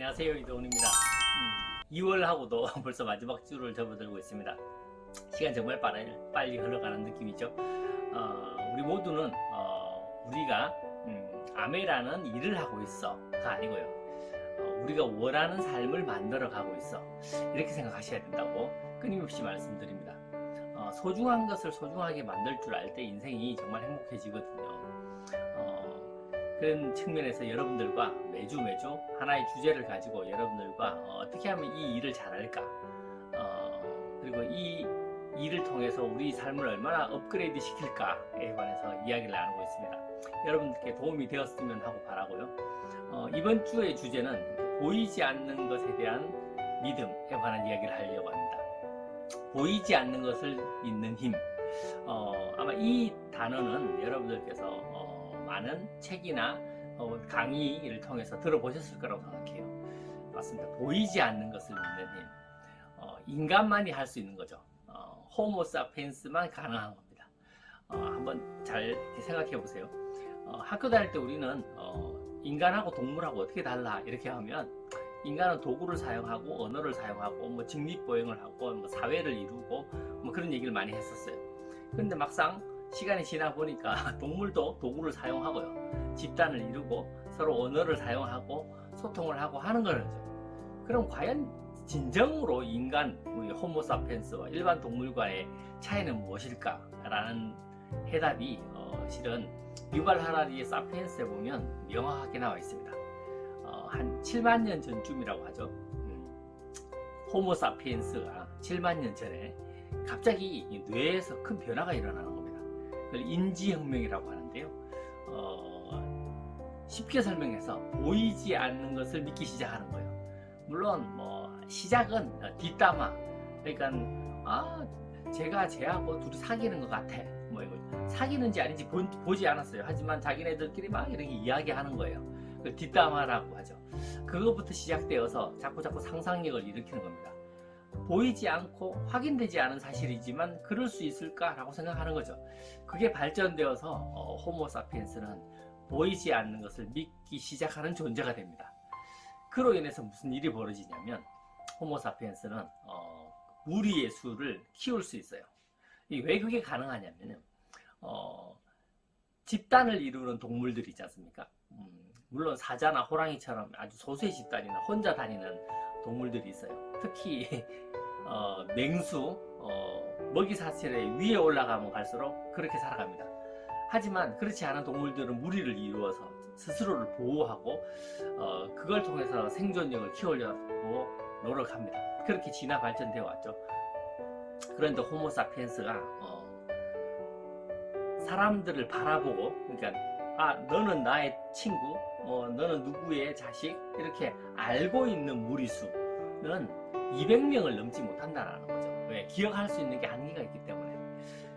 안녕하세요, 이동훈입니다. 2월하고도 벌써 마지막 주를 접어들고 있습니다. 시간 정말 빨리 흘러가는 느낌이죠. 우리 모두는 우리가 아메라는 일을 하고 있어가 아니고요, 우리가 원하는 삶을 만들어 가고 있어, 이렇게 생각하셔야 된다고 끊임없이 말씀드립니다. 소중한 것을 소중하게 만들 줄 알 때 인생이 정말 행복해지거든요. 그런 측면에서 여러분들과 매주 하나의 주제를 가지고 여러분들과 어떻게 하면 이 일을 잘할까, 그리고 이 일을 통해서 우리 삶을 얼마나 업그레이드 시킬까에 관해서 이야기를 나누고 있습니다. 여러분들께 도움이 되었으면 하고 바라고요. 이번 주의 주제는 보이지 않는 것에 대한 믿음에 관한 이야기를 하려고 합니다. 보이지 않는 것을 믿는 힘. 아마 이 단어는 여러분들께서 많은 책이나 강의를 통해서 들어보셨을 거라고 생각해요. 맞습니다. 보이지 않는 것을 믿는 힘. 인간만이 할 수 있는 거죠. 호모 사피엔스만 가능한 겁니다. 한번 잘 생각해 보세요. 학교 다닐 때 우리는 인간하고 동물하고 어떻게 달라 이렇게 하면, 인간은 도구를 사용하고 언어를 사용하고 뭐 직립보행을 하고 뭐 사회를 이루고 뭐 그런 얘기를 많이 했었어요. 그런데 막상 시간이 지나 보니까 동물도 도구를 사용하고요, 집단을 이루고 서로 언어를 사용하고 소통을 하고 하는 거죠. 그럼 과연 진정으로 인간, 우리 호모 사피엔스와 일반 동물과의 차이는 무엇일까? 라는 해답이 실은 유발 하라리의 사피엔스에 보면 명확하게 나와 있습니다. 한 7만 년 전쯤이라고 하죠. 호모 사피엔스가 7만 년 전에 갑자기 뇌에서 큰 변화가 일어나는 겁니다. 그걸 인지혁명이라고 하는데요. 쉽게 설명해서 보이지 않는 것을 믿기 시작하는 거예요. 물론 시작은 뒷담화, 그러니까 제가 쟤하고 둘이 사귀는 것 같아, 뭐 이거 사귀는지 아닌지 보지 않았어요. 하지만 자기네들끼리 막 이렇게 이야기하는 거예요. 그걸 뒷담화라고 하죠. 그것부터 시작되어서 자꾸 상상력을 일으키는 겁니다. 보이지 않고 확인되지 않은 사실이지만 그럴 수 있을까라고 생각하는 거죠. 그게 발전되어서 호모 사피엔스는 보이지 않는 것을 믿기 시작하는 존재가 됩니다. 그로 인해서 무슨 일이 벌어지냐면, 호모 사피엔스는 무리의 수를 키울 수 있어요. 왜 그게 가능하냐면, 집단을 이루는 동물들이 있지 않습니까? 물론 사자나 호랑이처럼 아주 소수의 집단이나 혼자 다니는 동물들이 있어요. 특히 맹수, 먹이 사슬의 위에 올라가면 갈수록 그렇게 살아갑니다. 하지만 그렇지 않은 동물들은 무리를 이루어서 스스로를 보호하고 그걸 통해서 생존력을 키우려고 노력합니다. 그렇게 진화 발전되어 왔죠. 그런데 호모 사피엔스가 사람들을 바라보고, 그러니까 너는 나의 친구, 너는 누구의 자식, 이렇게 알고 있는 무리수는 200명을 넘지 못한다는 거죠. 왜? 기억할 수 있는 게 한계가 있기 때문에.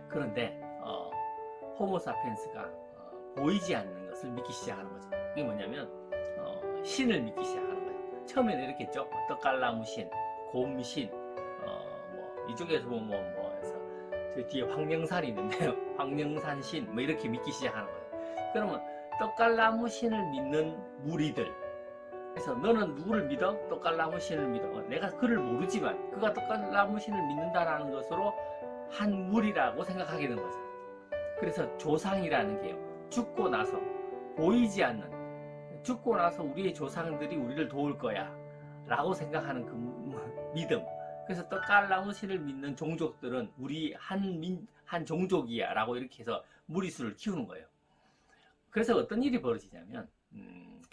그런데 호모 사피엔스가 보이지 않는 것을 믿기 시작하는 거죠. 이게 뭐냐면 신을 믿기 시작하는 거예요. 처음에는 이렇게 했죠. 떡갈나무 신, 곰신, 이쪽에서 해서 저 뒤에 황령산이 있는데요. 황령산 신, 뭐 이렇게 믿기 시작하는 거예요. 그러면 떡갈나무 신을 믿는 무리들, 그래서 너는 누구를 믿어? 떡갈나무 신을 믿어. 내가 그를 모르지만 그가 떡갈나무 신을 믿는다라는 것으로 한 무리라고 생각하게 된 거죠. 그래서 조상이라는 게요, 죽고 나서 보이지 않는, 죽고 나서 우리의 조상들이 우리를 도울 거야 라고 생각하는 그 믿음. 그래서 떡갈나무 신을 믿는 종족들은 우리 한 종족이야 라고 이렇게 해서 무리수를 키우는 거예요. 그래서 어떤 일이 벌어지냐면,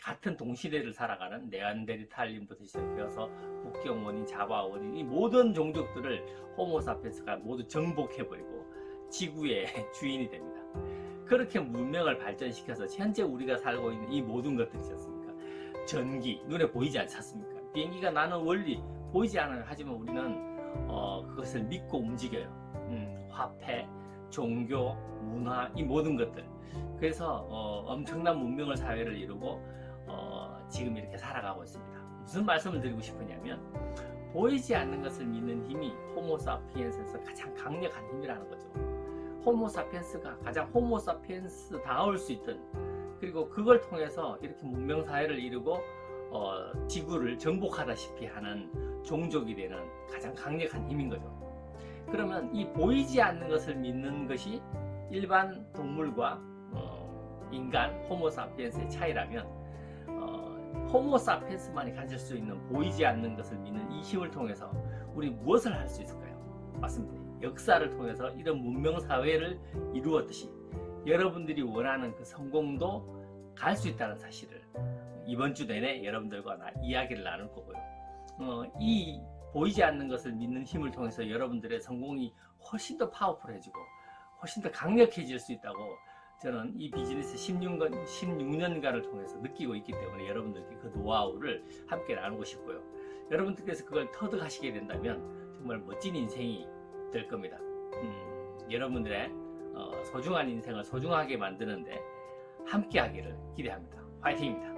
같은 동시대를 살아가는 네안데르탈린부터 시작해서 북경원인, 자바원인, 이 모든 종족들을 호모 사피엔스가 모두 정복해버리고 지구의 주인이 됩니다. 그렇게 문명을 발전시켜서 현재 우리가 살고 있는 이 모든 것들이 있지 않습니까? 전기, 눈에 보이지 않지 않습니까? 비행기가 나는 원리 보이지 않아요. 하지만 우리는 그것을 믿고 움직여요. 화폐, 종교, 문화, 이 모든 것들. 그래서 엄청난 문명을, 사회를 이루고 지금 이렇게 살아가고 있습니다. 무슨 말씀을 드리고 싶으냐면, 보이지 않는 것을 믿는 힘이 호모 사피엔스에서 가장 강력한 힘이라는 거죠. 호모 사피엔스가 가장 호모 사피엔스다울 수 있던, 그리고 그걸 통해서 이렇게 문명 사회를 이루고 지구를 정복하다시피 하는 종족이 되는 가장 강력한 힘인 거죠. 그러면 이 보이지 않는 것을 믿는 것이 일반 동물과 인간 호모사피엔스의 차이라면 호모사피엔스만이 가질 수 있는 보이지 않는 것을 믿는 이 힘을 통해서 우리 무엇을 할 수 있을까요? 맞습니다. 역사를 통해서 이런 문명사회를 이루었듯이 여러분들이 원하는 그 성공도 갈 수 있다는 사실을 이번 주 내내 여러분들과 이야기를 나눌 거고요. 이 보이지 않는 것을 믿는 힘을 통해서 여러분들의 성공이 훨씬 더 파워풀해지고 훨씬 더 강력해질 수 있다고 저는 이 비즈니스 16년간을 통해서 느끼고 있기 때문에 여러분들께 그 노하우를 함께 나누고 싶고요. 여러분들께서 그걸 터득하시게 된다면 정말 멋진 인생이 될 겁니다. 여러분들의 소중한 인생을 소중하게 만드는데 함께 하기를 기대합니다. 화이팅입니다.